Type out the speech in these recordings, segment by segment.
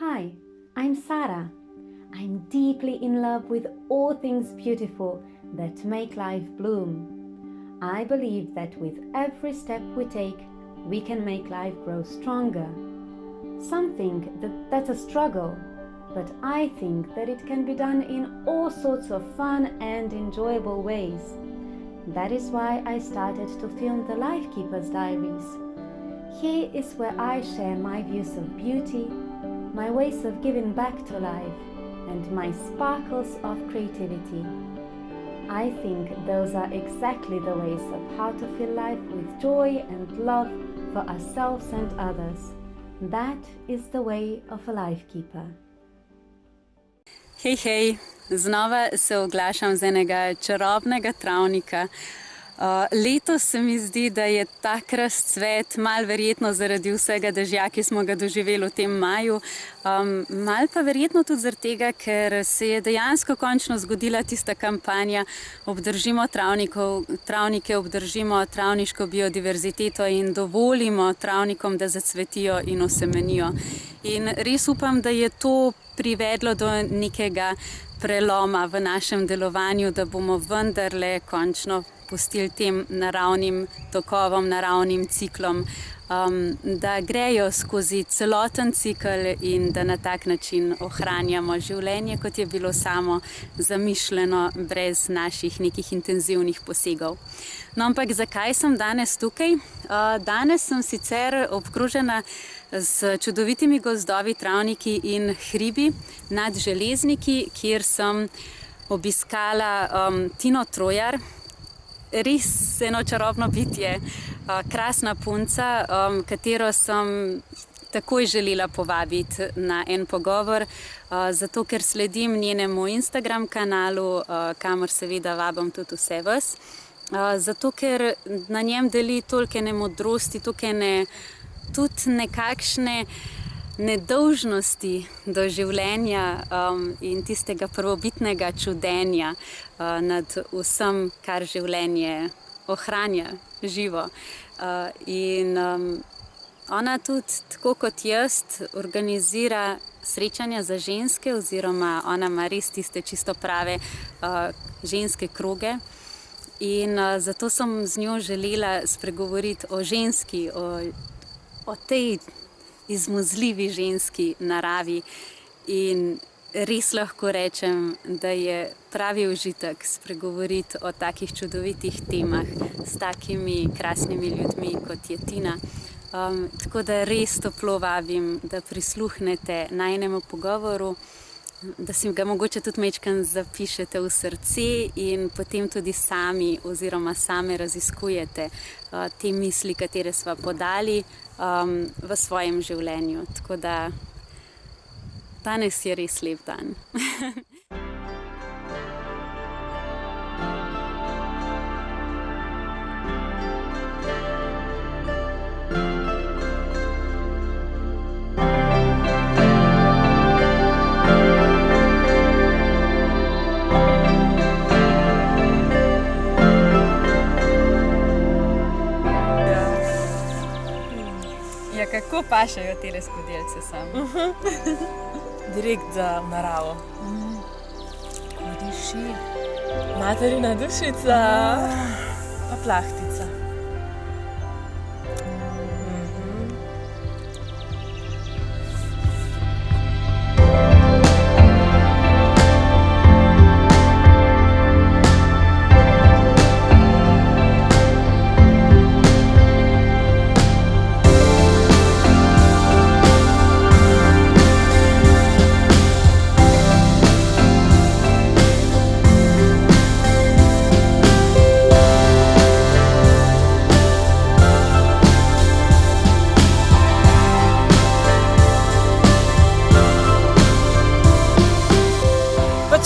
Hi, I'm Sarah. I'm deeply in love with all things beautiful that make life bloom. I believe that with every step we take, we can make life grow stronger. Some think that's a struggle, but I think that it can be done in all sorts of fun and enjoyable ways. That is why I started to film the Life Keepers Diaries. Here is where I share my views of beauty, my ways of giving back to life, and my sparkles of creativity. I think those are exactly the ways of how to fill life with joy and love for ourselves and others. That is the way of a life keeper. Hej, znova se oglašam z enega čarobnega travnika. Letos se mi zdi, da je tak razcvet, malo verjetno zaradi vsega dežja, ki smo ga doživeli v tem maju, malo pa verjetno tudi zaradi tega, ker se je dejansko končno zgodila tista kampanja Obdržimo travnike, obdržimo travniško biodiverziteto in dovolimo travnikom, da zacvetijo in osemenijo. In res upam, da je to privedlo do nekega preloma v našem delovanju, da bomo vendarle končno pustili tem naravnim tokovom, naravnim ciklom, da grejo skozi celoten cikl in da na tak način ohranjamo življenje, kot je bilo samo zamišljeno, brez naših nekih intenzivnih posegov. No, ampak zakaj sem danes tukaj? Danes sem sicer obkrožena z čudovitimi gozdovi, travniki in hribi nad Železniki, kjer sem obiskala Tino Trojar. Res eno čarobno bitje, krasna punca, katero sem takoj želela povabiti na en pogovor, zato ker sledim njenemu Instagram kanalu, kamor seveda vabim tudi vse vas. Zato ker na njem deli tolikšne modrosti, tolikšne tudi nekakšne nedolžnosti do življenja in tistega prvobitnega čudenja nad vsem, kar življenje ohranja živo. In ona tudi, tako kot jaz, organizira srečanja za ženske, oziroma ona ima res tiste čisto prave ženske kroge. In zato sem z njo želela spregovoriti o ženski, o tej izmuzljivi ženski naravi, in res lahko rečem, da je pravi užitek spregovoriti o takih čudovitih temah s takimi krasnimi ljudmi, kot je Tina. Tako da res toplo vabim, da prisluhnete najinemu pogovoru, da si ga mogoče tudi majčkeno zapišete v srce in potem tudi sami oziroma same raziskujete te misli, katere sva podali v svojem življenju. Tako da danes je res lep dan. Ja, kako pašejo tele skodelice sam? Direkt za naravo. Diši. Materina dušica. Pa plahtica.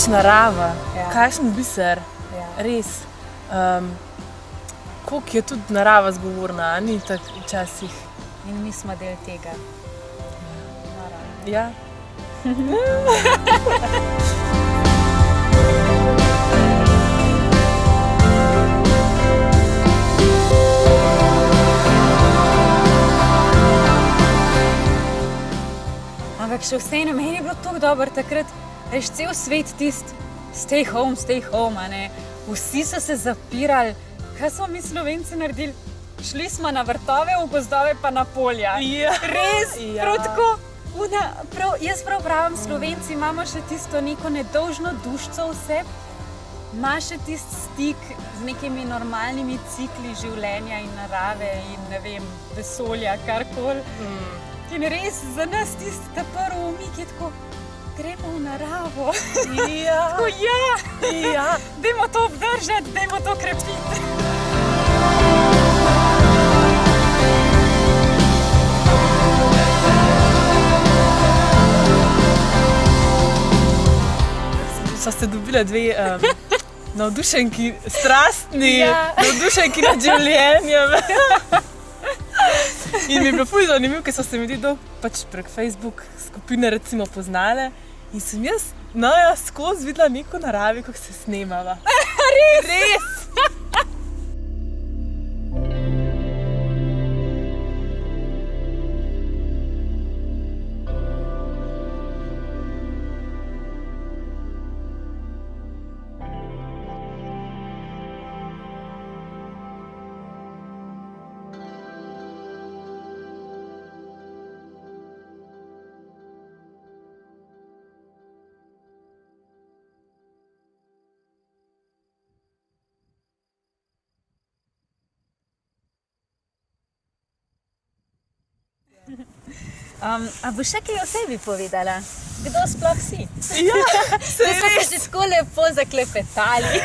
Narava, kakšen biser, res. Koliko je tudi narava zgovorna, ni tako včasih. In mi smo del tega. Ja. Ampak še vseeno, meni je bilo tako dobro takrat, veš, cel svet tist, stay home, a ne. Vsi so se zapirali. Kaj smo mi Slovenci naredili? Šli smo na vrtove, v gozdove pa na polja. Ja. Res, Ja. prav tako. Jaz prav pravim, Slovenci imamo še tisto neko nedolžno dušico vse. Ima še tisti stik z nekimi normalnimi cikli življenja in narave in ne vem, vesolja, karkoli. In res za nas tisti ta prvi umik je tako, gremo v naravo. Ja. Tako ja, Ja. dajmo to obdržati, dajmo to krepiti. Sva se dobila dve navdušenki, strastni, Ja. navdušenki nad življenjem. In mi je bilo ful zanimivo, ker so se mi pač prek Facebook skupine recimo poznale in sem jaz skozi videla neko naravi, kako se snemava. Res? A boš še kaj o sebi povedala? Kdo sploh si? Ja, Se smo se že tako lepo zaklepetali.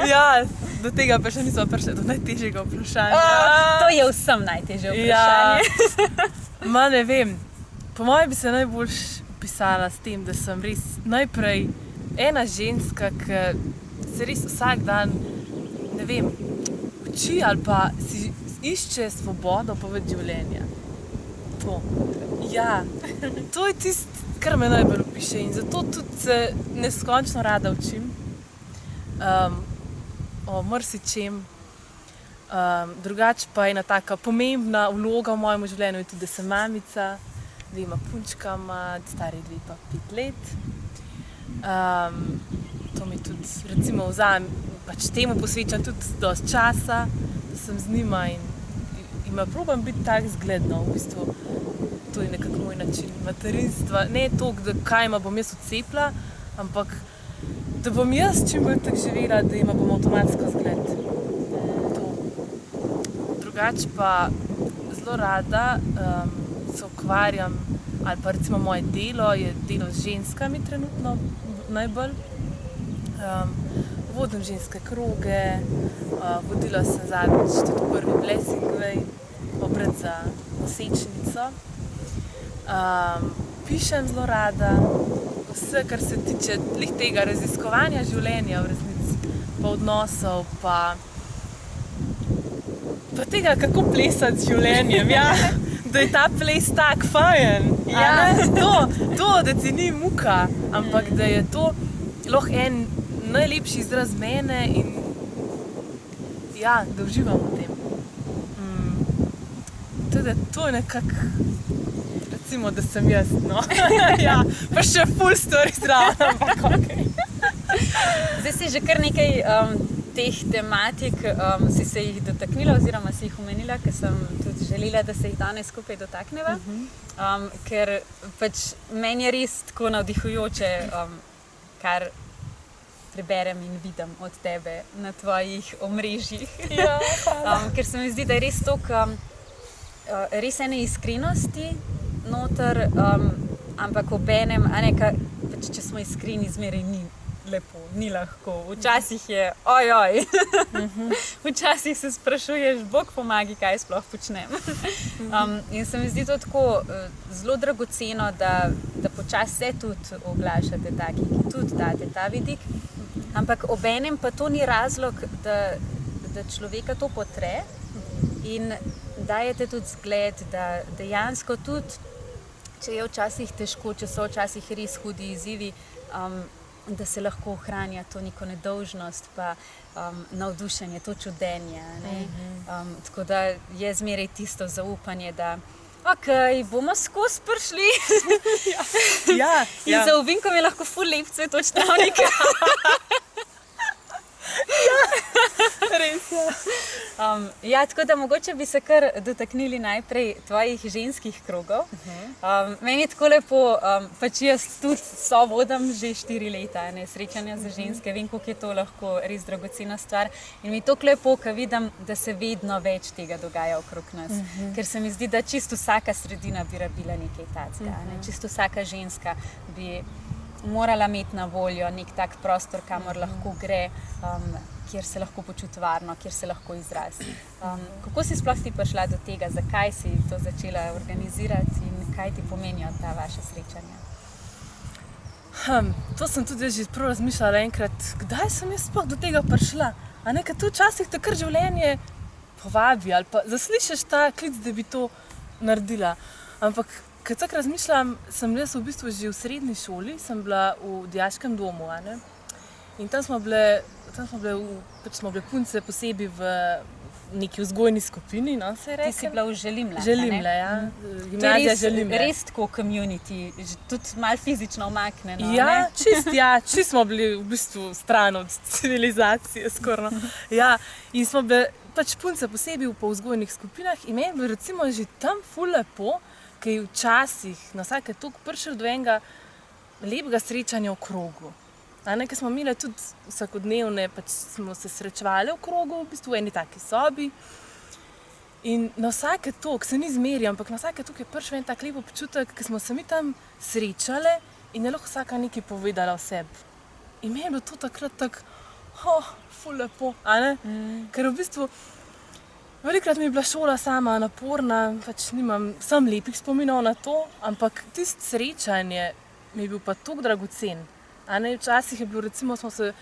Ja, do tega pa še nismo prišli, do najtežjega vprašanja. To je vsem najtežje Ja, vprašanje. ma ne vem. Po mojem bi se najbolj opisala s tem, da sem res najprej ena ženska, ki se res vsak dan, ne vem, uči ali pa si išče svobodo poved življenja. To. Ja, to je tisto, kar me najbolj opiše in zato tudi se neskončno rada učim. O marsičem. Drugače pa ena taka pomembna vloga v mojem življenju je tudi, da sem mamica dvema punčkama, stari 2 pa 5 let. To mi tudi recimo vzame, pač temu posvečam tudi dosti časa, da sem z njima in probam biti tak zgledno, v bistvu. To je nekako moj način materinstva. Ne toliko, da kaj ima bom jaz odcepila, ampak da bom jaz čim bolj tako živela, da ima bom avtomatsko zgled. To. Drugače pa zelo rada se ukvarjam, ali pa recimo moje delo je delo z ženskami trenutno najbolj. Vodim ženske kroge, vodila sem zadnjič tudi prvi Blessing Way, obred za nosečnico. Pišem zelo rada, vse, kar se tiče tega raziskovanja življenja v resnici, pa odnosov, pa tega, kako plesati z življenjem, ja. Da je ta ples tak fajn. Ja. To, da ti ni muka, ampak da je to lahko en najlepši izraz mene in ja, da uživam v tem. Tudi to je nekako, recimo, da sem jaz, no. Ja, pa še ful stvari zraven, ampak okej. Zdaj si že kar nekaj teh tematik si se jih dotaknila oziroma si jih omenila, ker sem tudi želela, da se jih danes skupaj dotakneva. Ker pač meni je res tako navdihujoče, kar preberem in vidim od tebe na tvojih omrežjih. Ja, Ker se mi zdi, da je res toliko res ene iskrenosti noter, ampak obenem, pač, če smo iskreni, zmeraj ni lepo, ni lahko. Včasih je ojoj. Včasih se sprašuješ, Bog pomagi, kaj sploh počnem. In se mi zdi to tako zelo dragoceno, da počasi se tudi oglašate taki, ki tudi date ta vidik. Ampak obenem pa to ni razlog, da človeka to potre in dajete tudi zgled, da dejansko tudi, če je včasih težko, če so včasih res hudi izzivi, da se lahko ohranja to neko nedolžnost, pa navdušenje, to čudenje. Tako da je zmeraj tisto zaupanje, da okej, bomo skozi prišli. Ja, In za ovinkom je lahko ful lep cvetoč travnik. res je. Ja, tako da mogoče bi se kar dotaknili najprej tvojih ženskih krogov. Meni je tako lepo, pač jaz tudi sovodim že 4 leta, srečanja za ženske, vem, koliko je to lahko res dragocena stvar. In mi je tako lepo, ko vidim, da se vedno več tega dogaja okrog nas. Ker se mi zdi, da čisto vsaka sredina bi rabila nekaj takega. Čisto vsaka ženska bi morala imeti na voljo nek tak prostor, kamor lahko gre, kjer se lahko počuti varno, kjer se lahko izrazi. Kako si sploh ti prišla do tega, zakaj si to začela organizirati in kaj ti pomenijo ta vaša srečanja? To sem tudi že prav razmišljala enkrat, kdaj sem jaz sploh do tega prišla. Ker to včasih te kar življenje povabi ali pa zaslišiš ta klic, da bi to naredila. Ampak, ko tako razmišljam, sem jaz v bistvu že v srednji šoli, sem bila v dijaškem domu. In tam smo bile punce posebej v neki vzgojni skupini, no, se je rekel. Ti si bila v Želimljah, Želimlja, ja. Gimnazija Želimlja. Res tako community, tudi malo fizično omaknjeno. Ja, čist smo bili v bistvu stran od civilizacije, skoraj. Ja, in smo bile pač punce posebej v vzgojnih skupinah in meni je bilo recimo že tam ful lepo, ker je včasih na vsake toliko prišel do enega lepega srečanja v krogu. Ker smo imeli tudi vsakodnevne, pač smo se srečevali v krogu, v bistvu v eni taki sobi. In na vsake toliko, se ni zmeri, ampak na vsake toliko je prišel en tak lep občutek, ker smo se mi tam srečali in je lahko vsaka nekaj povedala o sebi. In meni je bilo to takrat tako, ful lepo, Ker v bistvu velikokrat mi je bila šola sama naporna, pač nimam sam lepih spominov na to, ampak tisto srečanje mi je bil pa tako dragocen. Včasih je bilo, recimo, smo se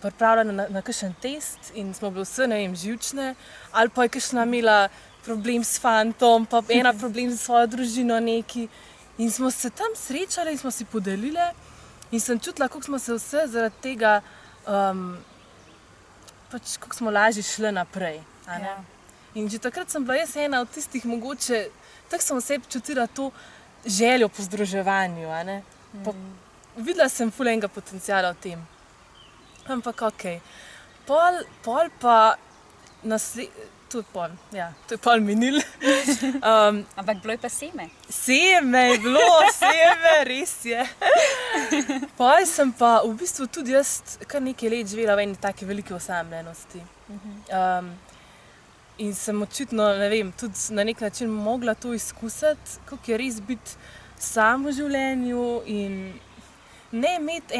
pripravljali na kakšen test in smo bili vse, ne vem, živčne, ali pa je kakšna imela problem s fantom, pa ena problem s svojo družino neki. In smo se tam srečali in smo si podelili in sem čutila, kako smo se vse zaradi tega, pač kako smo lažje šli naprej. Ja. In že takrat sem bila jaz ena od tistih mogoče, tako sem v sebi čutila to željo po združevanju. Videla sem ful enega potenciala v tem. Ampak okej. Pol pa to je pol minil. Ampak bilo je pa seme. Seme je bilo, res je. Pol sem pa v bistvu tudi jaz kar nekaj let živela v eni taki veliki osamljenosti. In sem očitno, ne vem, tudi na nek način mogla to izkusiti, kako je res biti sam v življenju in ne imeti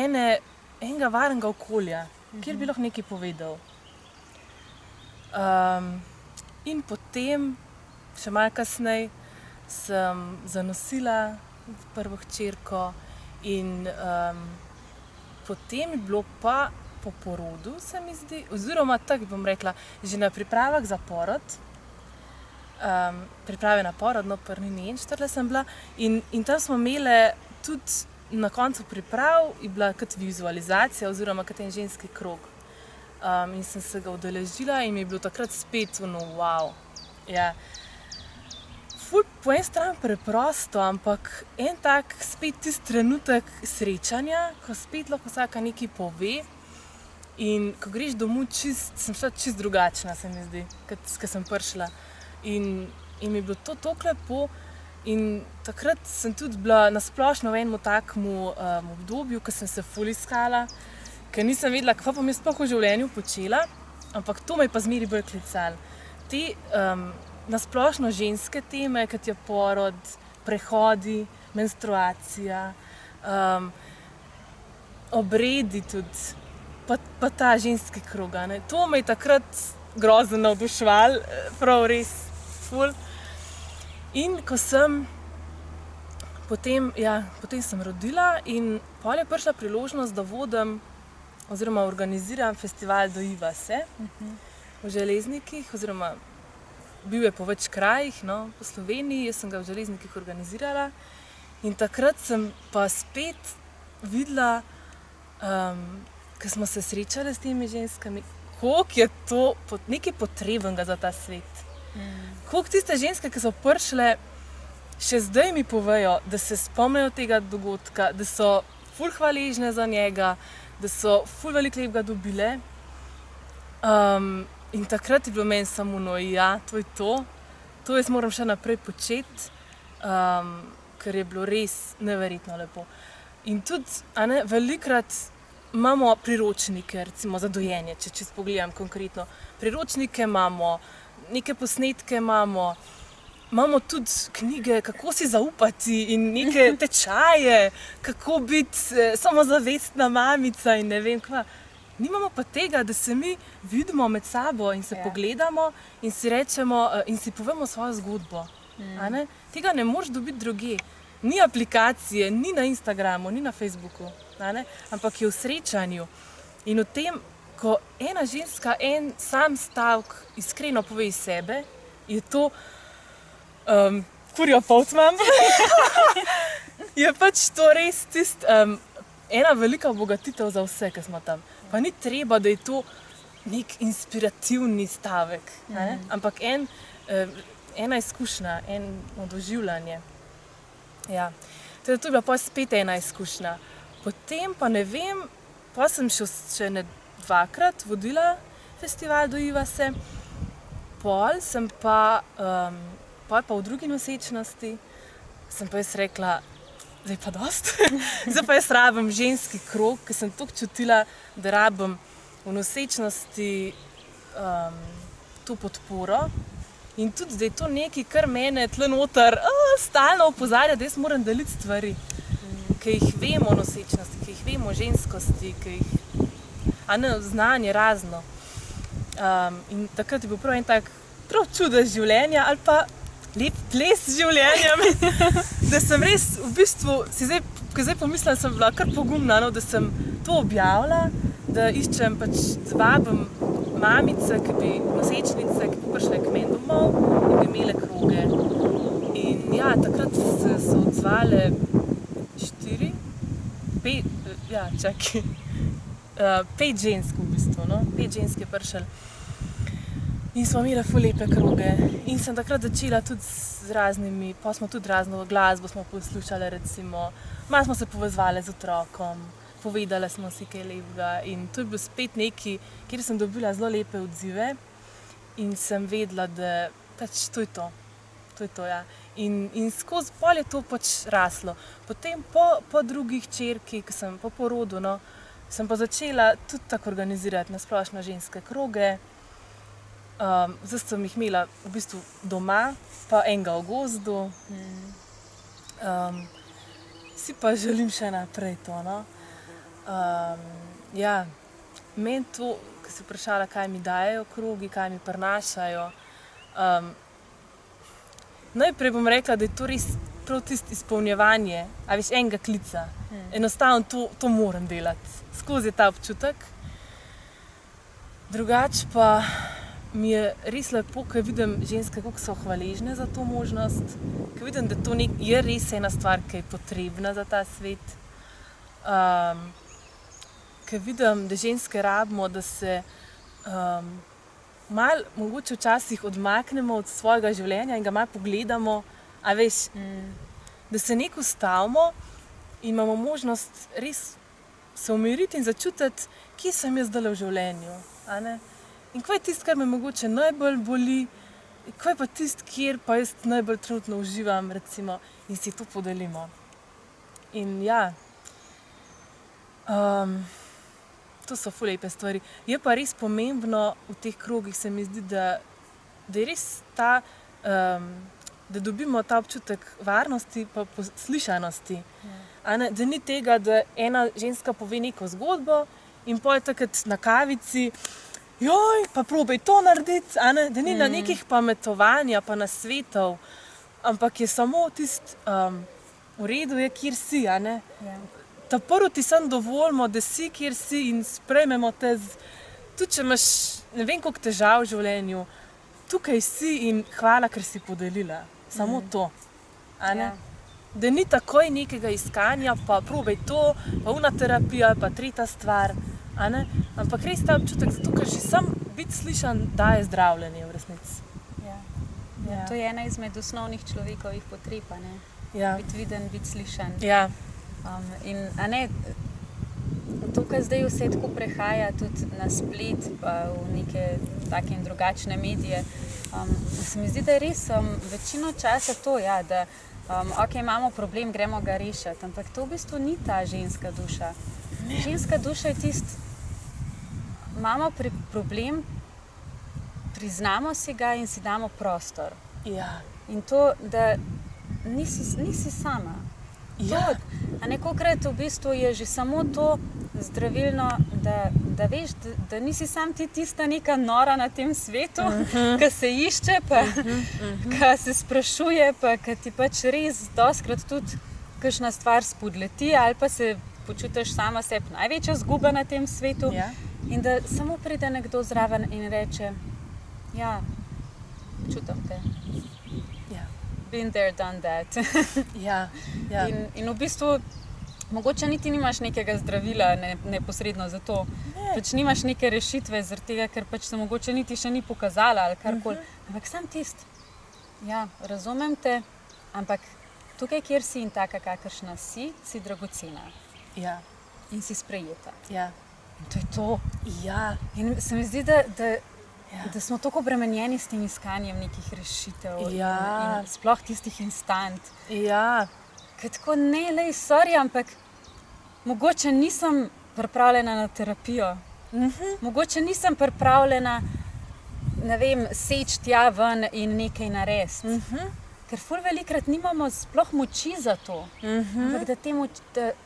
enega varnega okolja, kjer bi lahko nekaj povedal. In potem, še malo kasneje, sem zanosila prvo hčerko in potem je bilo pa po porodu, se mi zdi, oziroma tako bom rekla, že na pripravah za porod, priprave na porod, no, pri Nini Enštrle sem bila in tam smo imeli tudi na koncu priprav, je bila kot vizualizacija oziroma kot en ženski krog. In sem se ga udeležila in mi je bilo takrat spet wow. Ja. Ful po eni strani preprosto, ampak en tak spet tisti trenutek srečanja, ko spet lahko vsaka nekaj pove in ko greš domov, sem šla čist drugačna, se mi zdi, ko sem prišla. In mi je bilo to toliko lepo in takrat sem tudi bila nasplošno v enem takemu obdobju, ko sem se ful iskala, ker nisem vedela, kaj bom jaz sploh v življenju počela, ampak to me je pa zmeri bolj klicalo. Te nasplošno ženske teme, kot je porod, prehodi, menstruacija, obredi tudi, pa ta ženski krog. To me je takrat grozno navduševalo, prav res ful. In ko sem potem sem rodila in potem je prišla priložnost, da vodim oziroma organiziram festival Dojiva se v Železnikih, oziroma bil je po več krajih, no, po Sloveniji, jaz sem ga v Železnikih organizirala in takrat sem pa spet videla, ko smo se srečali s temi ženskami, koliko je to nekaj potrebnega za ta svet. Koliko tiste ženske, ki so prišle, še zdaj mi povejo, da se spomnijo tega dogodka, da so ful hvaležne za njega, da so ful veliko lepega dobile. In takrat je bilo meni samo ja, to je to. To jaz moram še naprej početi, ker je bilo res neverjetno lepo. In tudi, velikokrat imamo priročnike, recimo za dojenje, če pogledam konkretno. Priročnike imamo, neke posnetke imamo tudi knjige, kako si zaupati in neke tečaje, kako biti samozavestna mamica in ne vem kva. Nimamo pa tega, da se mi vidimo med sabo in se pogledamo in si rečemo in si povemo svojo zgodbo. Tega ne moreš dobiti drugje. Ni aplikacije, ni na Instagramu, ni na Facebooku, ampak je v srečanju. In v tem, ko ena ženska en sam stavek iskreno pove iz sebe, je to kurjo polt imam. Je pač to res ena velika obogatitev za vse, ki smo tam. Pa ni treba, da je to nek inspirativni stavek, ampak ena izkušnja, eno doživljanje. Ja. Teda to je bila pa spet ena izkušnja. Potem pa ne vem, pa sem še dvakrat vodila festival Dojiva se. Pol sem pa v drugi nosečnosti, sem pa jaz rekla, zdaj pa dost. Zdaj pa jaz rabim ženski krog, ker sem toliko čutila, da rabim v nosečnosti to podporo. In tudi, da je to nekaj, kar mene tle noter stalno opozarja, da jaz moram deliti stvari, ki jih vemo o nosečnosti, ki jih vemo o ženskosti, ki jih znanje razno. In takrat je bil prav en tak čudež življenja ali pa lep ples življenja. Da sem res v bistvu, ko zdaj pomislim, sem bila kar pogumna, da sem to objavila, da iščem zvabim mamice, nosečnice, ki bi prišle k meni domov in bi imele kroge. In ja, takrat so odzvale 5 žensk v bistvu, 5 žensk je prišlo. In smo imeli ful lepe kroge. In sem takrat začela tudi z raznimi, pa smo tudi razno glasbo smo poslušali, recimo. Malo smo se povezovali z otrokom, povedali smo si kaj lepega. In to je bilo spet nekaj, kjer sem dobila zelo lepe odzive. In sem vedela, da to je to. To je to, ja. In skozi pol je to raslo. Potem po drugi hčerki, ki sem po porodu, sem pa začela tudi tako organizirati na splošno ženske kroge. Zdaj sem jih imela v bistvu doma, pa enega v gozdu. Si pa želim še naprej to, Ja, meni to, ko si vprašala, kaj mi dajejo krogi, kaj mi prinašajo. Najprej bom rekla, da je to res prav tisto izpolnjevanje, enega klica. Enostavno to moram delati. Skozi je ta občutek. Drugače pa mi je res lepo, ko vidim ženske, kako so hvaležne za to možnost, ko vidim, da to je res ena stvar, ki je potrebna za ta svet. Ko vidim, da ženske rabimo, da se malo mogoče včasih odmaknemo od svojega življenja in ga malo pogledamo, da se nekaj ustavimo in imamo možnost res se umiriti in začutiti, kje sem jaz zdaj v življenju. In kaj je tisto, kar me mogoče najbolj boli, kaj je pa tisto, kjer pa jaz najbolj trenutno uživam, recimo, in si to podelimo. In ja, to so ful lepe stvari. Je pa res pomembno v teh krogih, se mi zdi, da je res ta, da dobimo ta občutek varnosti pa slišanosti. Da ni tega, da ena ženska pove neko zgodbo in potem takrat na kavici, joj, pa probaj to narediti, da ni na nekih pametovanja pa nasvetov, ampak je samo tisto, v redu je, kjer si, Ta prvo ti samo dovolimo, da si, kjer si in sprejmemo te, tudi če imaš ne vem koliko težav v življenju, tukaj si in hvala, ker si podelila. Samo to. Da ni takoj nekega iskanja, pa probaj to, pa una terapija, pa tretja stvar. Ampak res ta občutek, zato ker že sam biti slišan daje zdravljenje v resnici. To je ena izmed osnovnih človekovih potreb, a ne? Ja. Biti viden, biti slišan. Ja. In a ne, to, kar zdaj vse tako prehaja tudi na splet, pa v neke take in drugačne medije, se mi zdi, da je res večino časa to, ja, da ok, imamo problem, gremo ga rešiti, ampak to v bistvu ni ta ženska duša. Ženska duša je imamo problem, priznamo si ga in si damo prostor. Ja. In to, da nisi sama. Ja. A nekokrat v bistvu je že samo to zdravilno, da veš, da nisi sam ti tista neka nora na tem svetu, ki se išče, pa ki se sprašuje, pa ki ti pač res dostikrat tudi kakšna stvar spodleti ali pa se počutiš sama sebi največja zguba na tem svetu. Ja. In da samo pride nekdo zraven in reče, ja, čutim te. Ja. Been there, done that. Ja. Ja. In v bistvu mogoče niti nimaš nekega zdravila neposredno za to. Pač nimaš neke rešitve zaradi tega, ker pač se mogoče niti še ni pokazala ali karkoli. Ampak sam tist. Ja, razumem te, ampak tukaj, kjer si in taka, kakršna si dragocena. Ja. In si sprejeta. Ja. In to je to. Ja. In se mi zdi, da smo tako obremenjeni s tem iskanjem nekih rešitev in sploh tistih instant. Ja. Ker tako ne, lej, sorry, ampak mogoče nisem pripravljena na terapijo. Mogoče nisem pripravljena, ne vem, seči tja ven in nekaj narediti. Ker ful velikrat nimamo sploh moči za to. Ampak da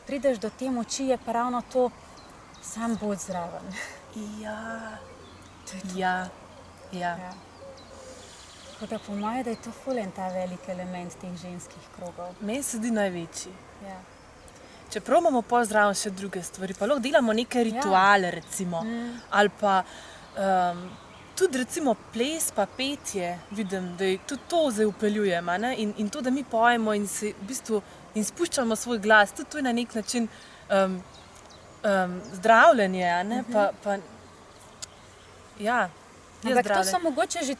prideš do te moči, je pa ravno to, sam bod zraven. Ja. To je to. Ja. Ja. Ja. Tako da po moje, da je to ful en ta velik element teh ženskih krogov. Meni se zdi največji. Ja. Čeprav imamo pol zraven še druge stvari, pa lahko delamo neke rituale, recimo, ali pa tudi recimo ples pa petje, vidim, da tudi to zdaj vpeljujem, a ne? In to, da mi pojemo in se v bistvu in spuščamo svoj glas, tudi to je na nek način zdravljenje, a ne? Pa ja, je Ampak to zdravljenje. so mogoče že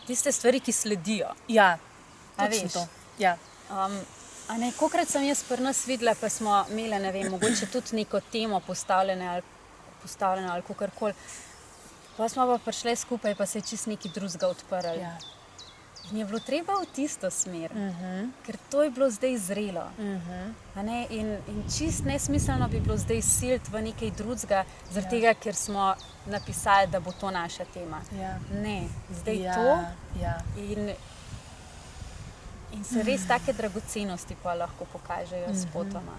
tiste stvari, ki sledijo. Ja, A točno veš? to. Ja. A ne, kolikrat sem jaz pri nas videla, pa smo imeli, ne vem, mogoče tudi neko temo postavljeno ali kakorkoli. Pa smo pa prišli skupaj, pa se je čisto nekaj drugega odprlo. Ja. In je bilo treba v tisto smer, ker to je bilo zdaj zrelo. A ne? In čist nesmiselno bi bilo zdaj siliti v nekaj drugega, zaradi tega, ker smo napisali, da bo to naša tema. Ja. Ne, zdaj Ja. to Ja. in se res take dragocenosti pa lahko pokažejo spotoma.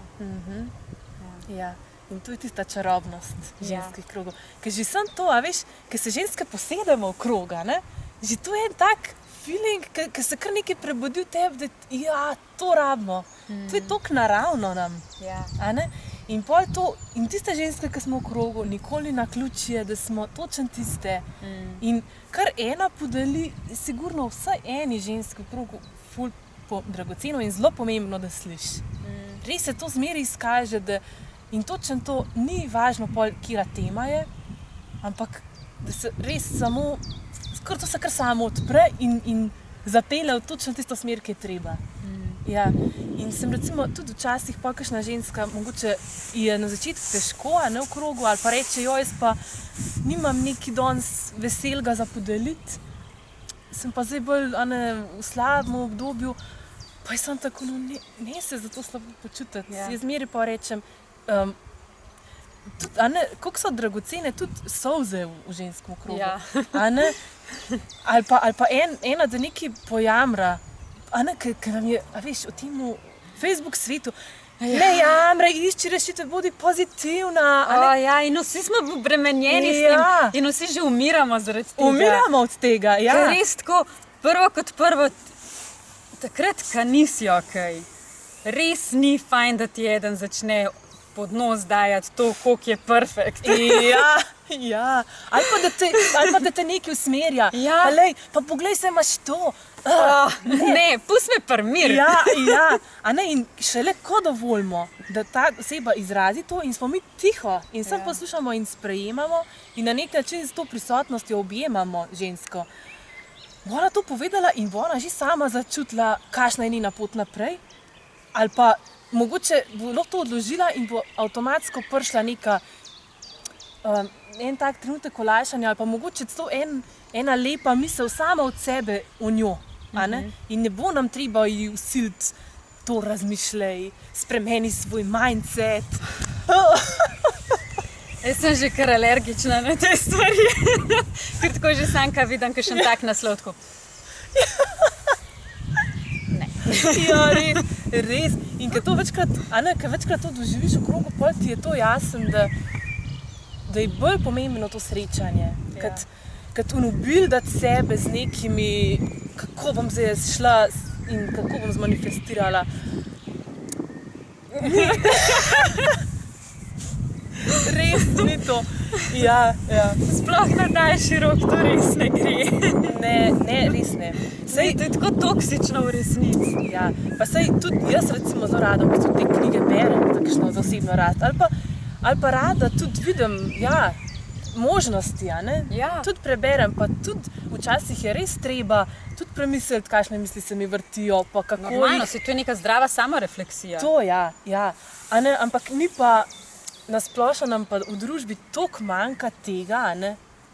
Ja. In to je tista čarobnost ženskih krogov. Ker že sem to, a veš, ker se ženske posedemo v kroga, ne? Že to je en tak feeling, ker se kar nekaj prebudi v tebi, da ja, to rabimo. To je toliko naravno nam. Ja. A ne? In pol to, in tiste ženske, ki smo v krogu, nikoli naključje, da smo točno tiste. In kar ena podeli, sigurno vsaj eni ženski v krogu ful dragoceno in zelo pomembno, da sliši. Res se to zmeraj izkaže, da in točno to ni važno pol, katera tema je, ampak da se res samo, to se kar samo odpre in zapelje v točno tisto smer, ki je treba. Ja. In sem recimo tudi včasih pa kakšna ženska, mogoče je na začetku težko, a ne v krogu, ali pa reče, jaz pa nimam neki danes veselega za podeliti, sem pa zdaj bolj v slabem obdobju, pa sem tako, ne se za to slabo počutiti. Ja. Jaz zmeraj pa rečem, koliko so dragocene tudi solze v ženskem krogu. Ja. Ali pa ena, da nekaj pojamra, ker nam je, a veš, v tem Facebook svetu, ne jamra, išči rešitev, bodi pozitivna. Ja, in vsi smo obremenjeni s Ja. tem in vsi že umiramo zaradi tega. Umiramo od tega, ja. Ker res tako, prvo kot prvo, takrat, ko nisi okej, res ni fajn, da ti eden začne pod nos dajati to, koliko je perfekt. Ja. Ali pa da te nekaj usmerja. Ja. Pa poglej, se imaš to. Ne, pusti me pri miru. Ja. In šele ko dovolimo, da ta oseba izrazi to in smo mi tiho in samo poslušamo in sprejemamo in na nek način s to prisotnostjo objemamo žensko. bo ona to povedala in bo ona že sama začutila, kakšna je njena pot naprej, ali pa mogoče bo lahko to odložila in bo avtomatsko prišla neka en tak trenutek olajšanja, ali pa mogoče celo ena lepa misel sama od sebe o njo. In ne bo nam treba ji vsiliti to razmišljaj, spremeni svoj mindset. Jaz sem že kar alergična na te stvari, ker tako že samka vidim kakšen tak naslov tako. Ne. Ja, res. In ko večkrat to doživiš v krogu, pol ti je to jasno, da je bolj pomembno to srečanje. Kot bildati sebe z nekimi, kako bom zdaj šla in kako bom zmanifestirala. Res ni to. Ja. Sploh na daljši rok to res ne gre. Ne, res ne. Sej, to je tako toksično v resnici. Ja, pa sej tudi jaz recimo zelo rada v bistvu te knjige berem, takšno za osebno rast. Ali pa rada tudi vidim, možnosti, Ja. Tudi preberem, pa tudi včasih je res treba tudi premisliti, kakšne misli se mi vrtijo, pa kako Normalno, to je neka zdrava samorefleksija. To, ja. Ampak ni pa na splošno nam pa v družbi toliko manjka tega,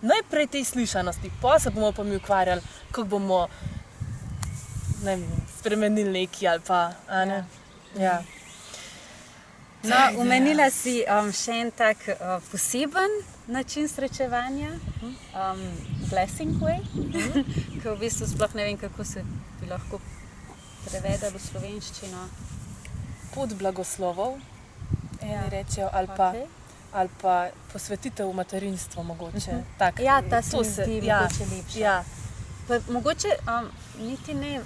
Najprej te slišanosti, pa se bomo pa mi ukvarjali, kako bomo spremenili nekaj ali pa, Ja. No, omenila si še en tak poseben način srečevanja, blessing way, ki v bistvu sploh ne vem, kako se bi lahko prevedel v slovenščino. Pot blagoslovov, eni rečejo, ali pa posvetitev v materinstvo mogoče. Tak, Ja, ta se to mi zdi mogoče lepša. Ja. Pa mogoče niti ne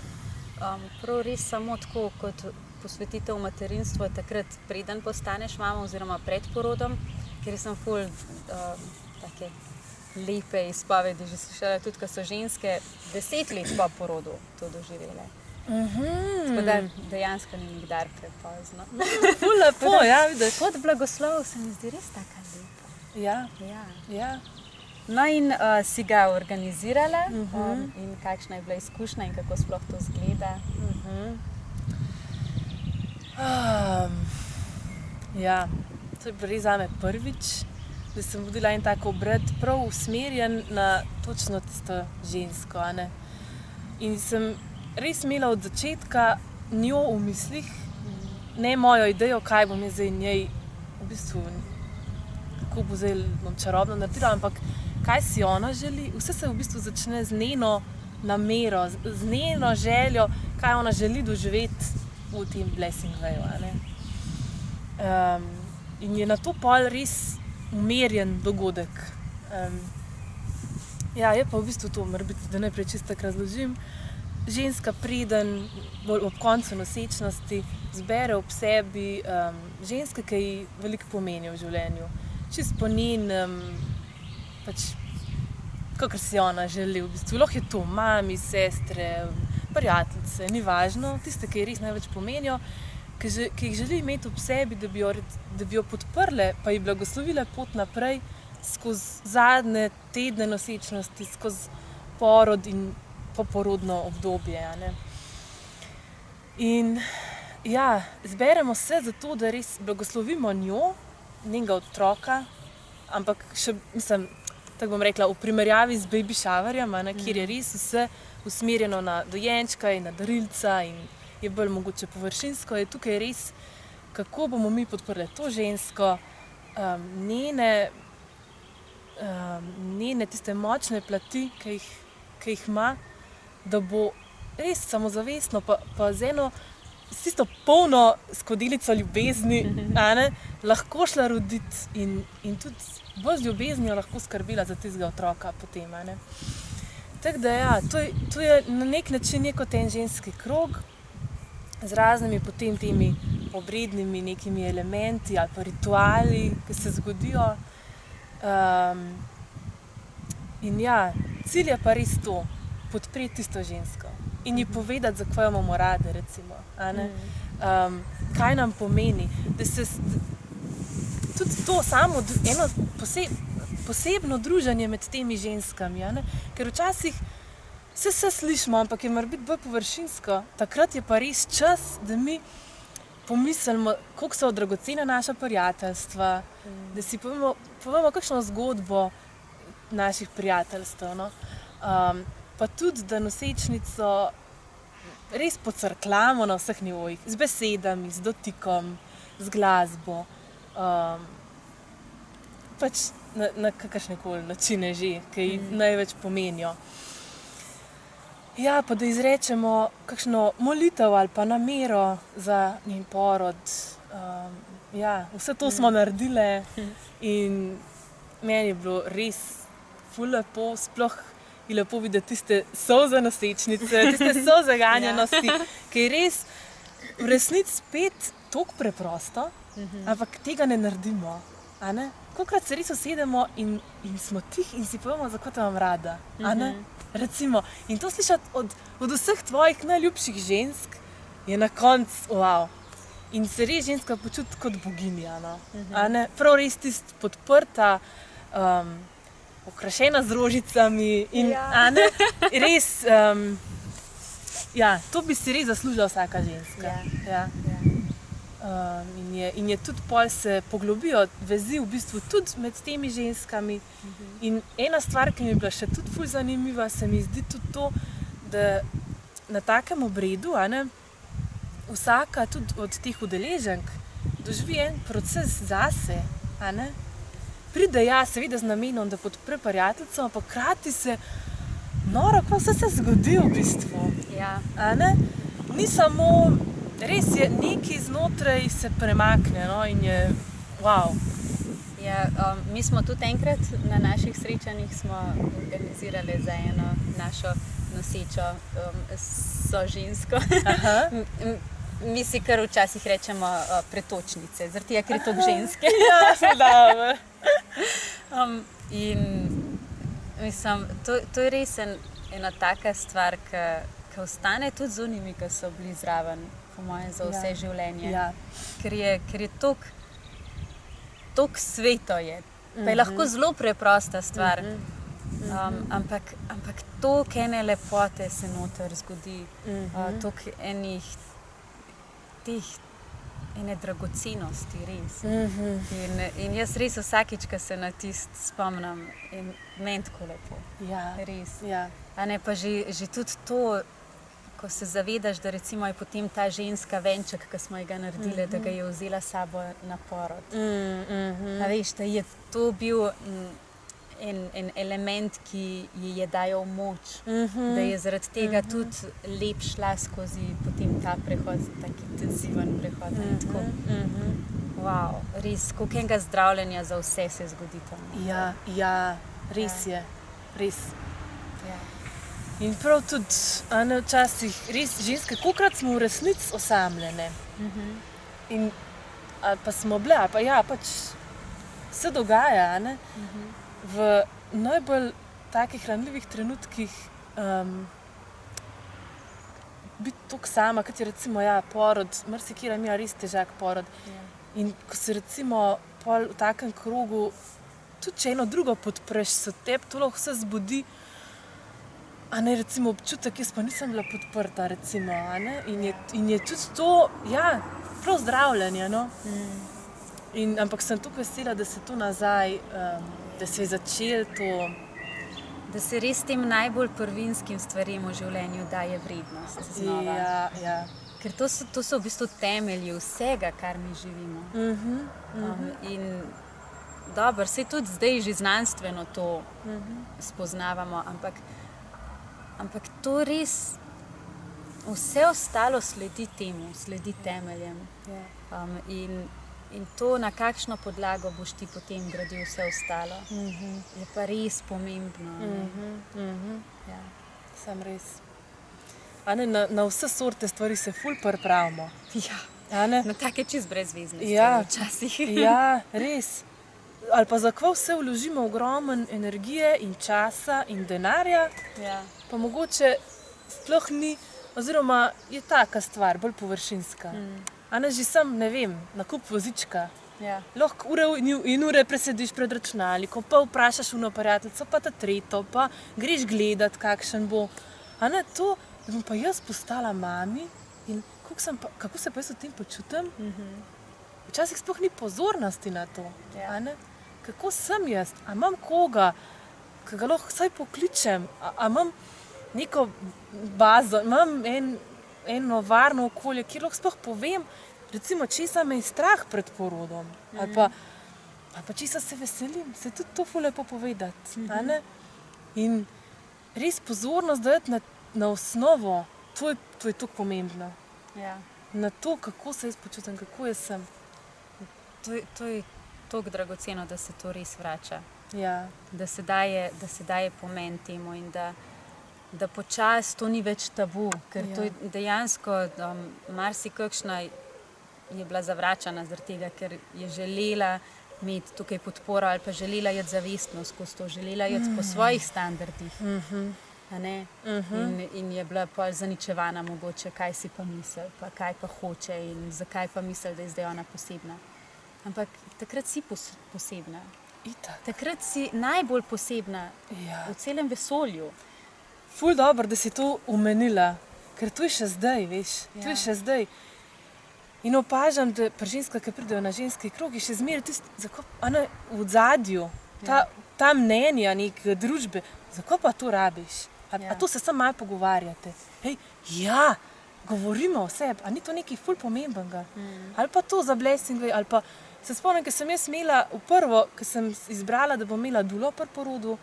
prav res samo tako kot posvetitev v materinstvo takrat, preden postaneš mama oziroma pred porodom, ker sem ful take lepe izpovedi že slišala, tudi ko so ženske 10 let po porodu to doživele. Tako da dejansko ni nikdar prepozno. Ful lepo, vidiš. Pot blagoslov se mi zdi res taka lepa. Ja. No in si ga organizirala in kakšna je bila izkušnja in kako sploh to izgleda? Ja, to je bilo res zame prvič, da sem vodila en tak obred prav usmerjen na točno tisto žensko. In sem res imela od začetka njo v mislih, ne mojo idejo, kaj bom jaz zdaj njej, v bistvu, kako bom čarobno naredila, ampak kaj si ona želi. Vse se v bistvu začne z njeno namero, z njeno željo, kaj ona želi doživeti v tem blessing wayu. In je na to pol res umerjen dogodek. Je pa v bistvu to, mora biti, da najprej čisto tako razložim. Ženska preden, bolj ob koncu nosečnosti, zbere ob sebi ženske, ki ji veliko pomenijo v življenju. Čisto po njenem, kakor si ona želi v bistvu. Lahko je to mami, sestre, prijateljice, ni važno, tiste, ki ji res največ pomenijo, ki jih želi imeti ob sebi, da bi jo podprle, pa ji blagoslovile pot naprej skozi zadnje tedne nosečnosti, skozi porod in poporodno obdobje. In zberemo se zato, da res blagoslovimo njo, njenega otroka, ampak še, tako bom rekla, v primerjavi z baby showerjem, kjer je res vse usmerjeno na dojenčka in na darilca in je bolj mogoče površinsko, je tukaj res, kako bomo mi podprli to žensko, njene tiste močne plati, ki jih ima, da bo res samozavestno, pa z eno tisto polno skodelico ljubezni, lahko šla roditi in tudi bolj z ljubeznijo lahko skrbila za tistega otroka potem. Tako da to je na nek način kot en ženski krog z raznimi potem temi obrednimi nekimi elementi ali pa rituali, ki se zgodijo. In cilj je pa res to, podpreti tisto žensko in ji povedati, zakaj jo imamo rade, recimo. Kaj nam pomeni, da se tudi to samo eno posebno druženje med temi ženskami, ker včasih vse slišimo, ampak je mora biti bolj površinsko. Takrat je pa res čas, da mi pomislimo, koliko so dragocena naša prijateljstva, da si povemo kakšno zgodbo naših prijateljstev. No? Pa tudi, da nosečnico res pocrklamo na vseh nivojih, z besedami, z dotikom, z glasbo, pač na kakršnekoli načine že, ki ji največ pomenijo. Ja, pa da izrečemo kakšno molitev ali pa namero za njen porod. Ja, vse to smo naredile in meni je bilo res ful lepo, sploh je lepo videti tiste solze nosečnice, tiste solze ganjenosti, ki je res v resnici spet toliko preprosto, ampak tega ne naredimo. Kolikrat se res usedemo in smo tihi in si povemo, zakaj te imam rada. Recimo, in to slišati od vseh tvojih najljubših žensk je na koncu wow. In se res ženska počuti kot boginja. No? Prav res tist podprta, okrašena z rožicami in res, ja, to bi si res zaslužila vsaka ženska. Ja. In je tudi pol se poglobijo vezi v bistvu tudi med temi ženskami. In ena stvar, ki mi je bila še tudi ful zanimiva, se mi zdi tudi to, da na takem obredu, vsaka tudi od teh udeleženk doživi en proces zase. Pride seveda z namenom, da podpre prijateljico, ampak hkrati se noro, kako vse se zgodi v bistvu. Ja. Ni samo, res je, nekaj znotraj se premakne, no, in je wow. Ja, mi smo tudi enkrat na naših srečanjih smo organizirali za eno našo nosečo sožensko. Mi si kar včasih rečemo pretočnice, zaradi tega, ker je toliko ženske. Ja, se dobro. In mislim, to je res ena taka stvar, ki ostane tudi z unimi, ki so bili zraven, po mojem, za vse življenje. Ja. Ker je toliko sveto je. Pa je lahko zelo preprosta stvar. Ampak toliko ene lepote se noter zgodi. Toliko ene dragocenosti, res. In jaz res vsakič, ko se na tist spomnim, je meni tako lepo. Ja. Res. Ja. Pa že tudi to, ko se zavedaš, da recimo je potem ta ženska venček, ki smo ga naredili, da ga je vzela s sabo na porod. A veš, da je to bil en element, ki ji je dajal moč, da je zaradi tega tudi lep šla skozi potem ta prehod, tak intenziven prehod. Wow, res, koliko enega zdravljenja za vse se zgodi tam. Ja, res je, res. Ja. In prav tudi, včasih res ženske, kolikrat smo v resnici osamljene. In ali pa smo bile, ali pa ja, pač se dogaja, v najbolj takih ranljivih trenutkih biti toliko sama, kot je recimo porod, marsikera ima res težak porod. In ko se recimo pol v takem krogu, tudi če eno drugo podpreš, se tebi to lahko vse zbudi, recimo občutek, jaz pa nisem bila podprta, recimo, in je tudi to, prav zdravljenje, no. Ampak sem tukaj vesela, da se to nazaj, da se je začelo to. Da se res tem najbolj prvinskim stvarem v življenju daje vrednost znova. Ja. Ker to so v bistvu temelji vsega, kar mi živimo. In dobro, saj tudi zdaj že znanstveno to spoznavamo, ampak to res, vse ostalo sledi temu, sledi temeljem. In to, na kakšno podlago boš ti potem gradil vse ostalo, je pa res pomembno. Ja. Sam res. Na vse sorte stvari se ful pripravimo. Ja, na take čist brezvezne stvari včasih. Ja, res. Ali pa za kva vse vložimo ogromno energije in časa in denarja, pa mogoče sploh ni, oziroma je taka stvar, bolj površinska. Že sam, ne vem, nakup vozička. Lahko ure in ure presediš pred računalnikom, pa vprašaš uno prijateljico, pa ta tretjo, pa greš gledat, kakšen bo. A ne to, da bom pa jaz postala mami in kako se pa jaz v tem počutim. Včasih sploh ni pozornosti na to. A ne? Kako sem jaz? A imam koga, ki ga lahko vsaj pokličem? A imam neko bazo, imam eno varno okolje, kjer lahko sploh povem, recimo, česa me je strah pred porodom. Ali pa česa se veselim. Se tudi to ful lepo povedati. A ne? In res pozornost dati na osnovo, to je tako pomembno. Ja. Na to, kako se jaz počutim, kako jaz sem. To je toliko dragoceno, da se to res vrača. Ja. Da se daje pomen temu in da počasi to ni več tabu, ker to je dejansko marsikakšna je bila zavračana zaradi tega, ker je želela imeti tukaj podporo ali pa želela iti zavestno skozi to, želela iti po svojih standardih. A ne? In je bila pol zaničevana mogoče, kaj si pa misli, pa kaj pa hoče in zakaj pa misli, da je zdaj ona posebna. Ampak takrat si posebna. Itak. Takrat si najbolj posebna v celem vesolju. Ful dobro, da si to omenila, ker to je še zdaj, veš. To je še zdaj. In opažam, da pri ženskah, ki pridejo na ženski krog, je še zmeraj tisti, v odzadju, ta mnenja neke družbe, zakaj pa to rabiš? A to se samo malo pogovarjate? Hej, govorimo o sebi, a ni to nekaj ful pomembnega? Ali pa to za blessing, ali pa se spomnim, ker sem jaz imela v prvo, ker sem izbrala, da bom imela dulo pri porodu,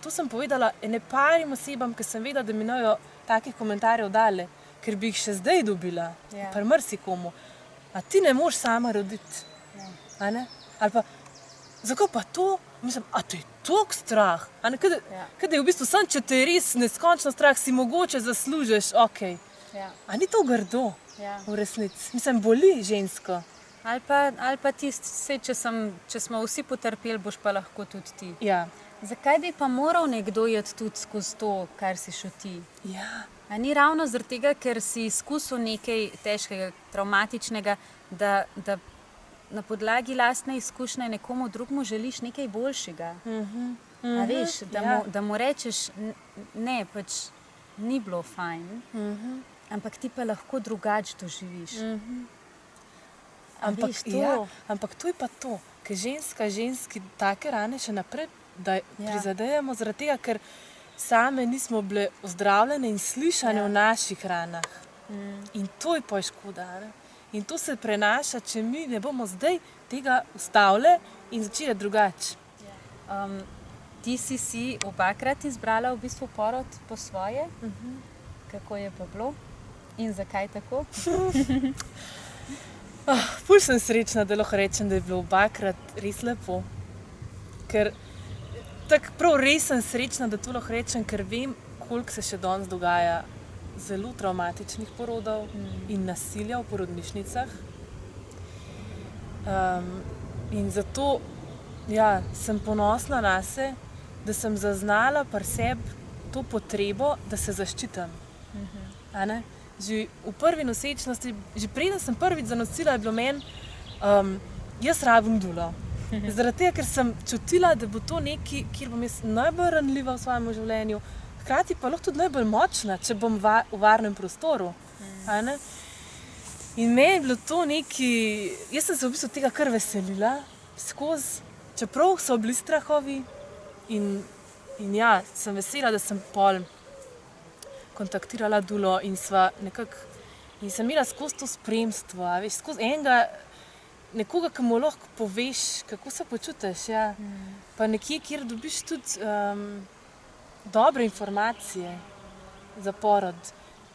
to sem povedala ene parim osebam, ker sem vedela, da mi ne bodo takih komentarjev dale, ker bi jih še zdaj dobila, pri marsikomu. A ti ne moš sama roditi? A ne? Ali pa, zakaj pa to? Mislim, a te je toliko strah? A ne, kada je v bistvu sam, če te je res neskončno strah, si mogoče zaslužiš, okej. A ni to grdo v resnici? Mislim, boli žensko. Ali pa tisti, če smo vsi potrpeli, boš pa lahko tudi ti. Ja. Zakaj bi pa moral nekdo iti tudi skozi to, kar si šel ti? Ja. A ni ravno zaradi tega, ker si izkusil nekaj težkega, travmatičnega, da na podlagi lastne izkušnje nekomu drugmu želiš nekaj boljšega. A veš, da mu rečeš, ne, pač ni bilo fajn, ampak ti pa lahko drugače doživiš. Ampak to je pa to, ker ženski take rane še naprej prizadejamo zaradi tega, ker same nismo bile ozdravljene in slišane v naših ranah. In to je pa škoda. In to se prenaša, če mi ne bomo zdaj tega ustavile in začeli drugače. Ti si obakrat izbrala v bistvu porod po svoje. Kako je pa bilo in zakaj tako? Ful sem srečna, da lahko rečem, da je bilo obakrat res lepo. Ker tako prav res sem srečna, da to lahko rečem, ker vem, koliko se še danes dogaja zelo travmatičnih porodov in nasilja v porodnišnicah. In zato sem ponosna nase, da sem zaznala pri sebi to potrebo, da se zaščitim. A ne? Že v prvi nosečnosti, že preden sem prvič zanosila, je bilo meni, jaz rabim dulo. Zaradi tega, ker sem čutila, da bo to nekaj, kjer bom jaz najbolj ranljiva v svojem življenju, hkrati pa lahko tudi najbolj močna, če bom v varnem prostoru. In meni je bilo to nekaj, jaz sem se v bistvu tega kar veselila skozi, čeprav so bili strahovi in sem vesela, da sem pol kontaktirala dulo in sem imela skozi to spremstvo, veš, skozi nekoga, ki mu lahko poveš, kako se počutiš, pa nekje, kjer dobiš tudi dobre informacije za porod.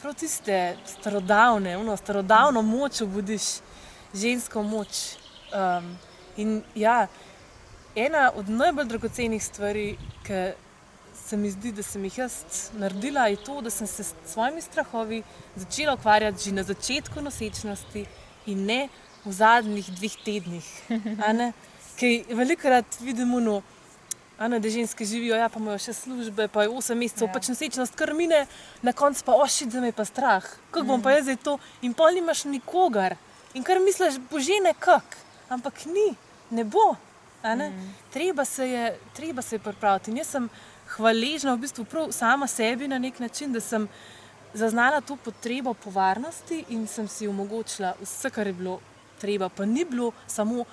Prav tiste starodavno moč obudiš, žensko moč. In ena od najbolj dragocenih stvari, ki se mi zdi, da sem jih jaz naredila, je to, da sem se s svojimi strahovi začela ukvarjati že na začetku nosečnosti in ne v zadnjih 2 tednih. Ker velikokrat vidimo, da ženske živijo, pa imajo še službe, pa je 8 mesecev, pač nosečnost kar mine, na koncu pa da me je pa strah. Kako bom pa jaz zdaj to? In pol nimaš nikogar. In kar misliš, bože, nekak. Ampak ne bo. Treba se je pripraviti. In jaz sem hvaležna v bistvu prav sama sebi na nek način, da sem zaznala to potrebo po varnosti in sem si omogočila vse, kar je bilo treba, pa ni bilo samo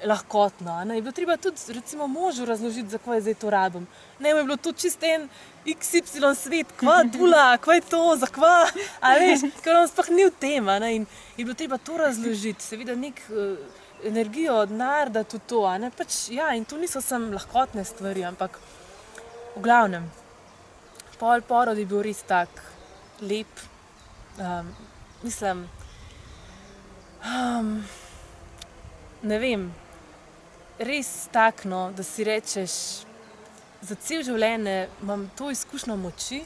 lahkotno. Ne? Je bilo treba tudi recimo možu razložiti, zakaj zdaj to rabim. Ne, je bilo to čist en XY svet, kva dula, kva je to, zakva, a veš, ker on sploh ni v tem, ne? In je bilo treba to razložiti, seveda nek energijo, denar, da tudi to, ne? Pač, ja, in to niso samo lahkotne stvari, ampak v glavnem, porod je bil res tak lep, mislim, ne vem, res tak, no, da si rečeš, za cel življenje imam to izkušnjo moči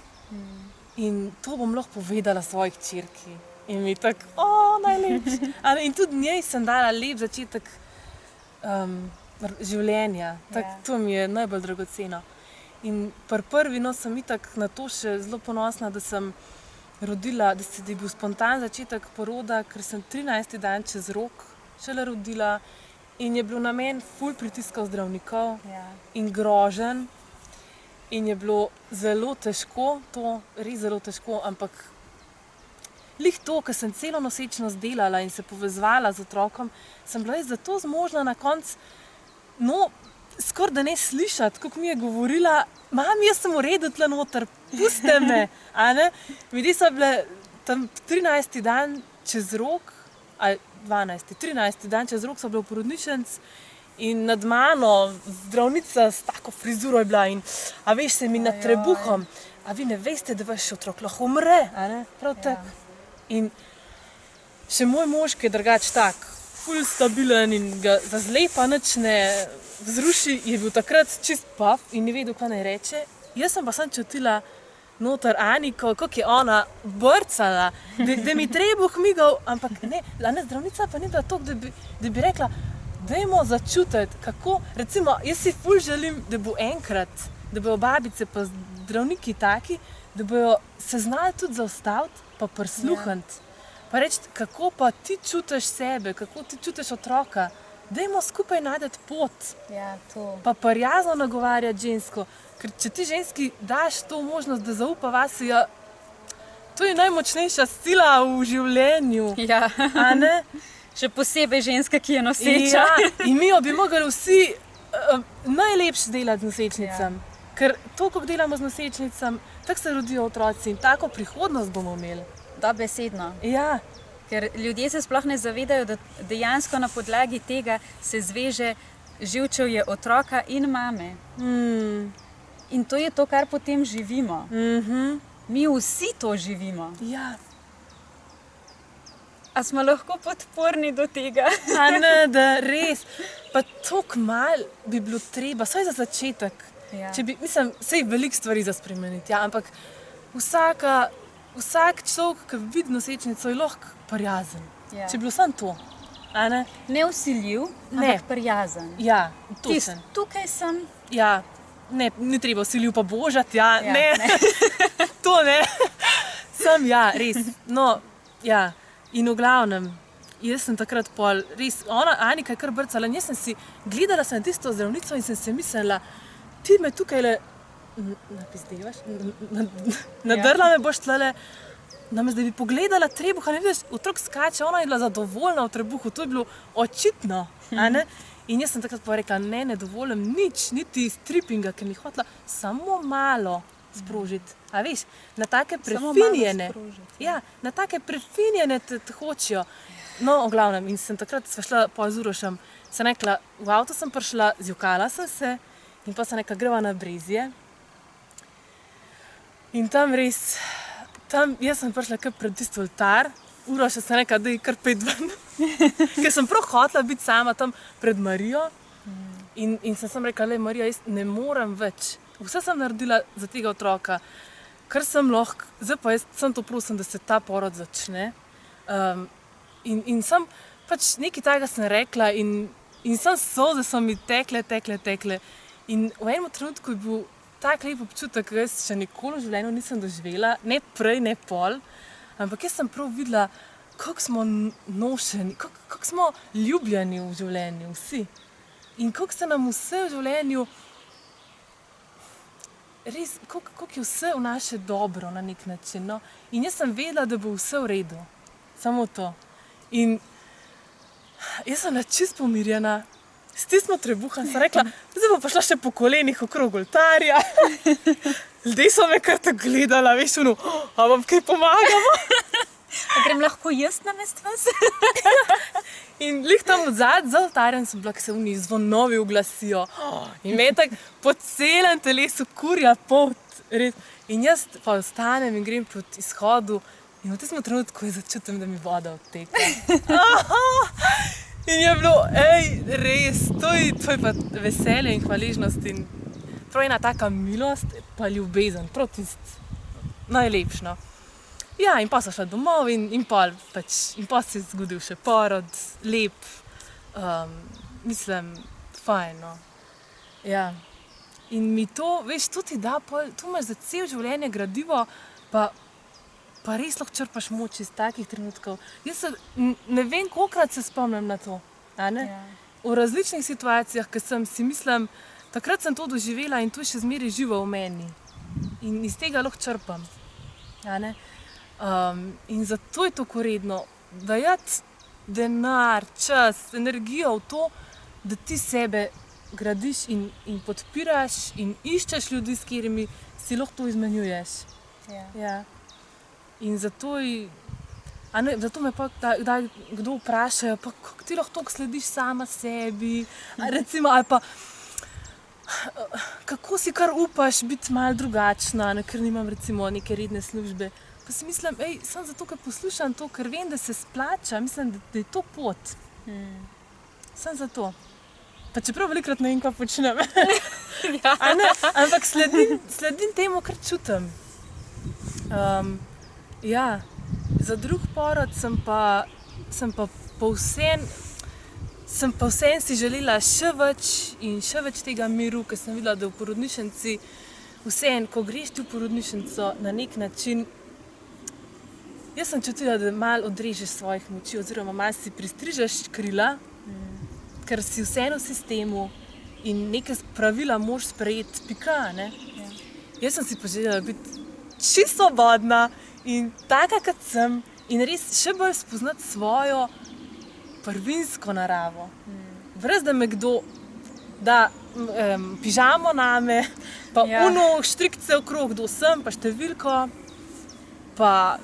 in to bom lahko povedala svoji hčerki. In mi tako, najlepši. In tudi njej sem dala lep začetek življenja. To mi je najbolj dragoceno. In prvi, no, sem itak na to še zelo ponosna, da sem rodila, da je bil spontan začetek poroda, ker sem 13. dan čez rok šele rodila in je bil na meni ful pritiskov zdravnikov in groženj in je bilo zelo težko, to res zelo težko, ampak lih to, ker sem celo nosečnost delala in se povezovala z otrokom, sem bila res zato zmožna na koncu, no, skoraj da ne slišati, kako mi je govorila, mami, jaz sem v redu tle noter, puste me, a ne? Ljudje so bile tam 13. dan čez rok, ali 12. 13. dan čez rok so bile v porodnišnici in nad mano zdravnica s tako frizuro je bila in, a veš, se mi nad trebuhom, a vi ne veste, da vaš otrok lahko umre, a ne? Prav tako. In še moj mož, ki je drugač tak, ful stabilen in ga za zlepa nič ne vzruši, je bil takrat čist paf in ni vedel, kaj naj reče. Jaz sem pa sem čutila noter Aniko, kako je ona brcala, da mi trebuh migal, ampak ne, zdravnica pa ni bila to, da bi rekla, dajmo začutiti, kako, recimo, jaz si ful želim, da bo enkrat, da bojo babice pa zdravniki taki, da bojo se znali tudi zaustaviti, pa prisluhniti. Pa reči, kako pa ti čutiš sebe, kako ti čutiš otroka, dajmo skupaj najti pot. Ja, to. Pa prijazno nagovarjati žensko, ker če ti ženski daš to možnost, da zaupa vase, to je najmočnejša sila v življenju. Ja. A ne? Še posebej ženska, ki je noseča. Ja, in mi jo bi mogli vsi najlepše delati z nosečnicam. Ker to, kako delamo z nosečnicam, tako se rodijo otroci in tako prihodnost bomo imeli. Dobesedno. Ja. Ker ljudje se sploh ne zavedajo, da dejansko na podlagi tega se zveže živčevje otroka in mame. In to je to, kar potem živimo. Mi vsi to živimo. Ja. A smo lahko podporni do tega? A ne, da res. Pa toliko malo bi bilo treba, vsaj za začetek. Ja. Mislim, sej veliko stvari za spremeniti, ja, ampak vsak človek, ki vidi nosečnico, je lahko prijazen. Ja. Če bi bilo samo to. A ne? Ne vsiljiv, ampak prijazen. Ja, točen. Tukaj sem. Ja, ne, ni treba vsiljiv pa božati, ja, Ja, ne. To ne. Sem, ja, res. No, ja. In v glavnem, jaz sem takrat pol, res, Anika je kar brcala in jaz sem si gledala sem tisto zdravnico in sem se mislila, ti me tukaj napizdevaš, nadrla me boš tlele, namesto da bi pogledala trebuha, ne vidiš, otrok skače, ona je bila zadovoljna v trebuhu, to je bilo očitno, a ne? In jaz sem takrat pa rekla, ne dovolim nič, niti strippinga, ker mi hotela samo malo sprožiti. A veš, na take prefinjene, ja, na take prefinjene te hočijo. No, v glavnem, in sem takrat sva šla po Azurošem, sem rekla, v avto sem prišla, zjokala sem se in pa sem rekla, greva na Brezje. In tam res, jaz sem prišla kar pred tisto oltar, Uroša sem rekla, da je kar 5 ven, ker sem prav hotela biti sama tam pred Marijo in sem rekla, le Marija, jaz ne morem več. Vse sem naredila za tega otroka, kar sem lahko, zdaj pa jaz sem to prosim, da se ta porod začne. In sem pač nekaj takega sem rekla in sem solze so mi tekle. In v enem trenutku je bil tak lep občutek, ki jaz še nikoli v življenju nisem doživela, ne prej, ne pol, ampak jaz sem prav videla, kako smo nošeni, kako smo ljubljeni v življenju, vsi. In kako se nam vse v življenju res, koliko je vse v naše dobro na nek način. No? In jaz sem vedela, da bo vse v redu. Samo to. In jaz sem bila čist pomirjena, stisnila trebuha in sem rekla, zdaj bo pa šla še po kolenih okrog oltarja. Ljudje so me kar tako gledala, veš, a vam kaj pomagamo? A grem lahko jaz namesto vas? In lih tam odzad za oltarjem sem bila, ki se oni zvonovi uglasijo. In me tako po celem telesu kurja pot. Res. In jaz pa ostanem in grem proti izhodu in v tistem trenutku začutim, da mi voda odteka. In je bilo, res, to je pa veselje in hvaležnost in prav ena taka milost pa ljubezen, prav tisto najlepšno. Ja, in pa so šla domov in pa se je zgodil še porod, lep, mislim, fajn, no. Ja. In mi to, veš, to ti da, to imaš za cel življenje gradivo, pa res lahko črpaš moč iz takih trenutkov. Jaz se, ne vem, kolikokrat se spomnim na to, a ne? Ja. V različnih situacijah, ker sem si mislim, takrat sem to doživela in to je še zmeraj živo v meni. In iz tega lahko črpam, a ne? In zato je to koredno, dajati denar, čas, energijo v to, da ti sebe gradiš in podpiraš in iščeš ljudi, s katerimi si lahko to izmenjuješ. Ja. In zato me pa kdaj kdo vprašajo, pa kako ti lahko toliko slediš sama sebi, recimo, ali pa kako si kar upaš biti malo drugačna, ker nimam recimo neke redne službe. Pa si mislim, samo zato, ker poslušam to, ker vem, da se splača, mislim, da je to pot. Samo zato. Pa čeprav velikokrat ne vem, kaj počnem. Ja. Ampak sledim temu, kar čutim. Ja, za drug porod sem pa povsem si želela še več tega miru, ker sem videla, da v porodnišnici vseeno, ko greš ti v porodnišnico na nek način, jaz sem čutila, da malo odrežeš svojih moči oziroma malo si pristrižeš krila, ker si vseeno v sistemu in neke pravila moraš sprejeti, pika, ne? Ja. Jaz sem si pa želela biti čisto svobodna in taka, kot sem in res še bolj spoznati svojo prvinsko naravo. Brez da me kdo da pižamo name, pa štrikce okrog, kdo sem, pa številko, pa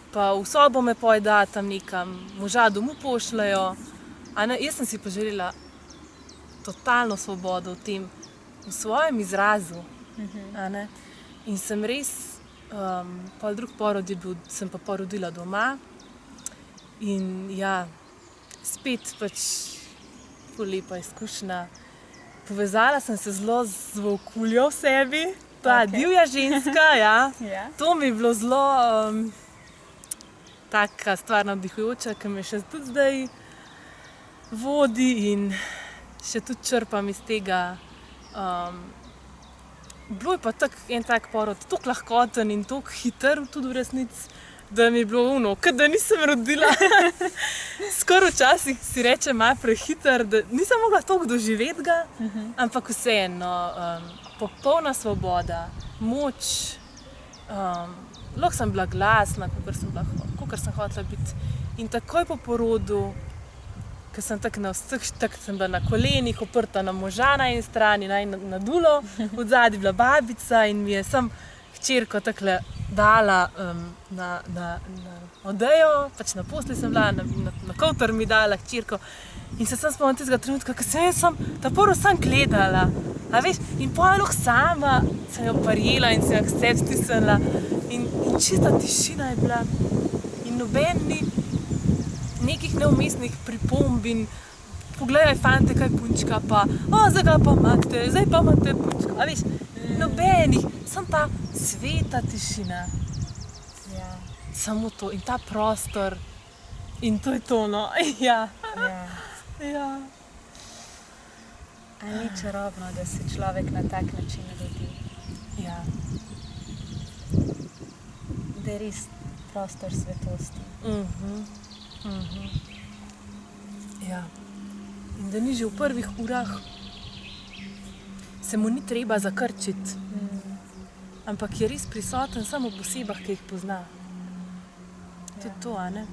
v sobo me pojda tam nekam, moža domov pošljajo. Jaz sem si pa želela totalno svobodo v svojem izrazu. In sem res, pol drug porod je bil, sem pa porodila doma. In ja, spet pač lepa izkušnja. Povezala sem se zelo z volkuljo v sebi, ta divja ženska, ja. Ja. To mi je bilo zelo taka stvar navdihujoča, ki me še tudi zdaj vodi in še tudi črpam iz tega. Bilo je pa en tak porod, tako lahkoten in tako hiter tudi v resnici, da mi je bilo kot da nisem rodila. Skoraj včasih si rečem malo prehiter, da nisem mogla toliko doživeti ga, ampak vseeno, popolna svoboda, moč, lahko sem bila glasna, kakor sem hotela biti. In takoj po porodu, ker sem sem bila na kolenih, oprta na moža na eni strani, na dulo, odzadaj bila babica in mi je sam hčerko takole dala na odejo, pač na posli sem bila, na kovter mi dala hčerko. In se sem spomnila tistega trenutka, ker sem ta porod sam gledala. A veš, in potem lahko sama sem jo prijela in sem jo k sebi stisnila. In čista tišina je bila. In noben ni nekih neumestnih pripomb in pogledaj, fante, kaj punčka, pa zdaj ga pa imate, zdaj pa imate punčka. A veš, nobenih, samo ta sveta tišina. Ja. Samo to in ta prostor in to je to, no. Ja. Ja. A ni čarobno, da se človek na tak način rodi? Ja. Da je res prostor svetosti. Ja. In da ni že v prvih urah, se mu ni treba zakrčiti. ampak je res prisoten samo v osebah, ki jih pozna. Tudi to, a ne?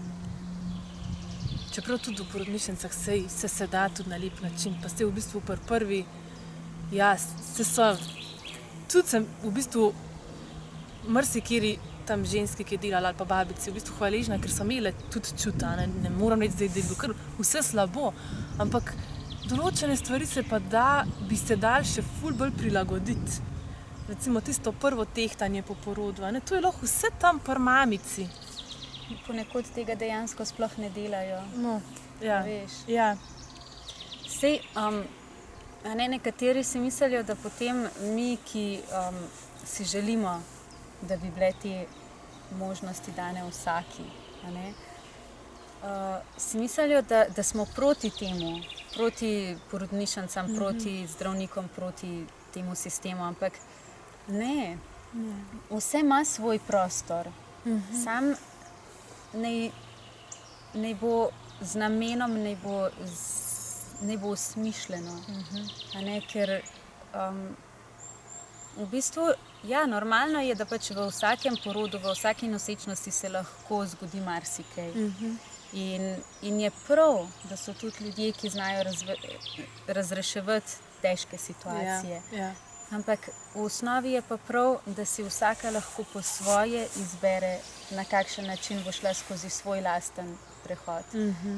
Čeprav tudi v porodnišnicah se da tudi na lep način, pa ste v bistvu prvi, ja, tudi sem v bistvu marsikeri tam ženski, ki je delala, ali pa babici, v bistvu hvaležna, ker so imele tudi čuta, ne moram reči, da je bilo kar vse slabo, ampak določene stvari bi se dali še ful bolj prilagoditi. Recimo tisto prvo tehtanje po porodu, ne, to je lahko vse tam pri mamici. Ponekod tega dejansko sploh ne delajo. No, ja, Veš. ja. Sej, nekateri si mislijo, da potem mi, ki si želimo, da bi bile te možnosti dane vsaki, si mislijo, da smo proti temu, proti porodnišnicam, proti zdravnikom, proti temu sistemu, ampak ne. Vse ima svoj prostor. Sam naj bo z namenom, naj bo smišljeno. Ker v bistvu, ja, normalno je, da pač v vsakem porodu, v vsaki nosečnosti se lahko zgodi marsikaj. In je prav, da so tudi ljudje, ki znajo razreševati težke situacije. Ja. Ampak v osnovi je pa prav, da si vsaka lahko po svoje izbere, na kakšen način bo šla skozi svoj lasten prehod.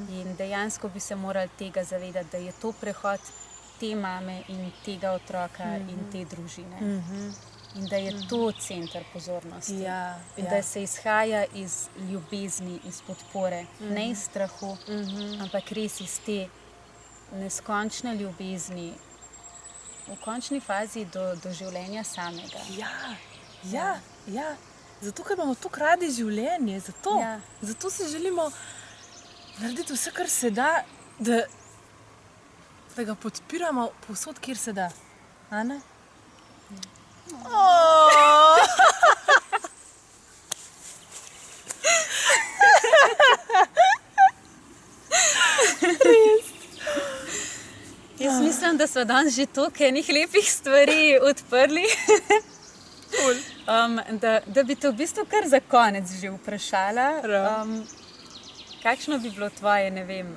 In dejansko bi se morali tega zavedati, da je to prehod te mame in tega otroka in te družine. In da je to center pozornosti. In da se izhaja iz ljubezni, iz podpore, ne iz strahu, ampak res iz te neskončne ljubezni, v končni fazi do življenja samega. Ja. Zato, ker imamo tako radi življenje, zato se želimo narediti vse, kar se da, da ga podpiramo povsod, kjer se da. A ne? Jaz mislim, da smo danes že toliko enih lepih stvari odprli, da bi te v bistvu kar za konec že vprašala. Kakšno bi bilo tvoje, ne vem,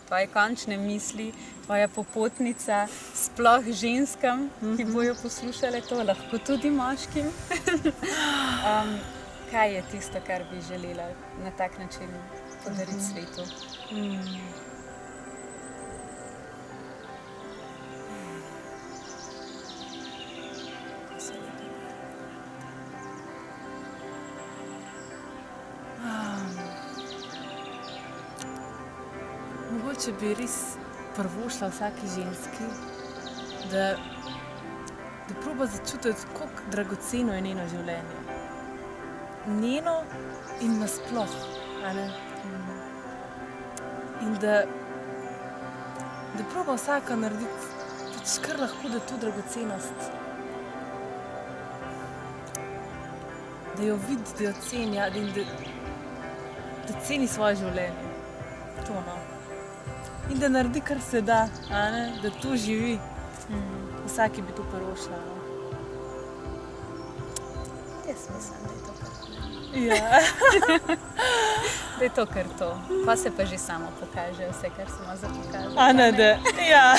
tvoje končne misli, tvoja popotnica, sploh ženskam, ki bojo poslušale to, lahko tudi moškim? Kaj je tisto, kar bi želela na tak način podariti svetu? Mogoče bi res prvošla vsaki ženski, da proba začutiti, koliko dragoceno je njeno življenje. Njeno in nasploh. In da proba vsaka narediti, kar lahko, da to dragocenost, da jo vidi, da jo ceni, da ceni svoje življenje. To, no. In da naredi, kar se da, da to živi. Vsaki bi to prvošla. Jaz mislim, da je to kar to. Ja. Da je to kar to. Pa se pa že samo pokaže vse, kar se ima za pokazati. Ja.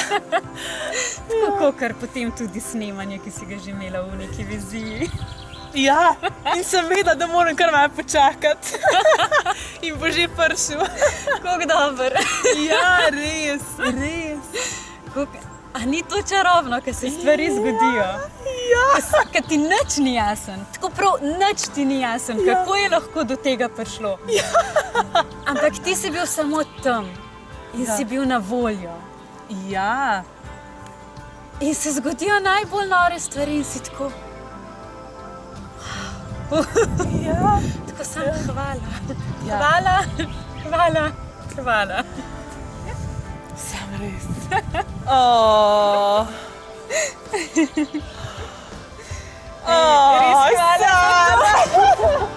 Tako kar potem tudi snemanje, ki si ga že imela v neki viziji. Ja, in sem vedela, da moram kar malo počakati. In bo že prišel. Kako dobro. Ja, res. A ni to čarobno, ko se stvari zgodijo? Ja. Ker ti nič ni jasen. Tako prav, nič ti ni jasen, kako je lahko do tega prišlo. Ja. Ampak ti si bil samo tam in si bil na voljo. Ja. In se zgodijo najbolj nore stvari in si tako... Ja. Tako samo hvala. Ja. Hvala. Sam res. Res hvala.